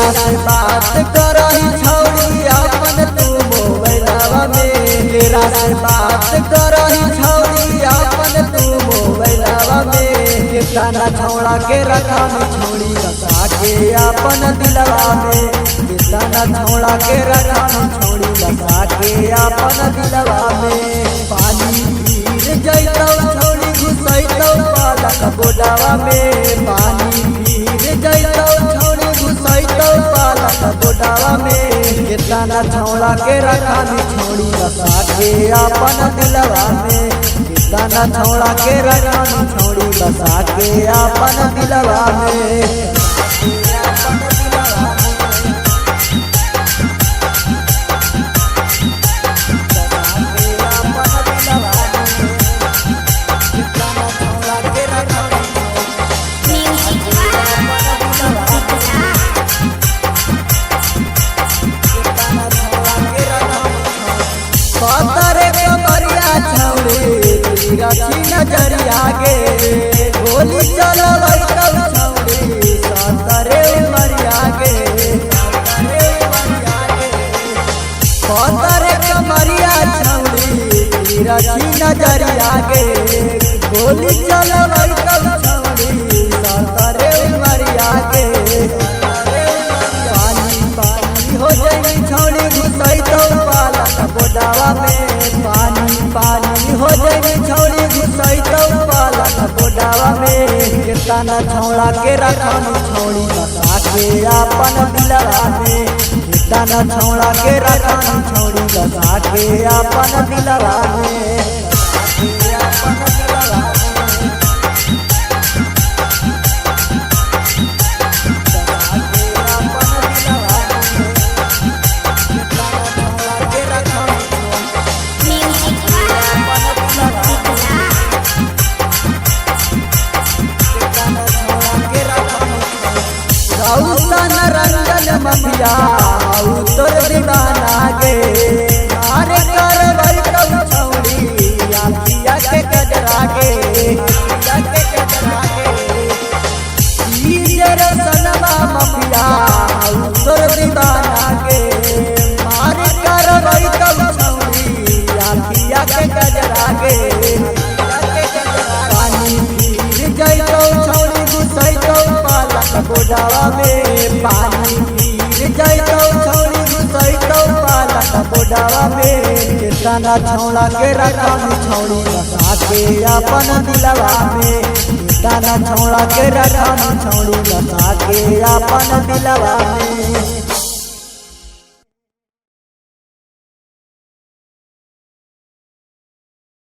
केकरा से बात करही छौड़ी अपन तू मोबाइलवा में, केकरा से बात करही छौड़ी अपन तू मोबाइलवा में। कितना छौड़ा के रखा छौड़ी बसा के अपन दिलवा में, कितना छौड़ा के रखा छौड़ी बसा के अपन दिलवा में। पानी पीर जैतौ छौड़ी घुसैतौ पालक बोडवा में, पानी पीर जैतौ छौड़ी घुसैतौ पालक बोडवा में। कितना छौड़ा के रखा छौड़ी बसा के अपन दिलवा में, कितना छौड़ा के रखा छौड़ी बसा के अपन दिलवा में। नजरिया गे गोली चलवैतौ छौड़ी सतरे उमरिया गे, सतरे कमरिया छौड़ी रखी नजरिया गे गोली चलवैतौ छौड़ी सतरे उमरिया गे। पानी पानी हो जाई छौड़ी घुसैतौ पालक बोडवा में, पानी पानी हो जाई छौड़ी घुसैतौ पालक बोडवा में। कितना छौड़ा के रखम छौड़ी बसा के अपन दिलवा में, कितना छौड़ा के रखम छौड़ी बसा के अपन दिलवा में। रंजन मफिया तोर दीवाना गे मारे करवैतौ छौड़ी आखिया के गजरा गे, सनमा मफिया तोर दीवाना गे मारे करवैतौ छौड़ी आखिया के गजरा गे। पानी पीर जैतौ छौड़ी घुसैतौ पालक बोडवा में, पानी पीर जैतौ छौड़ी घुसैतौ पालक बोडवा में। कितना छौड़ा के रखम छौड़ी बसा के अपन दिलवा में, कितना छौड़ा के रखम छौड़ी बसा के अपन दिलवा में।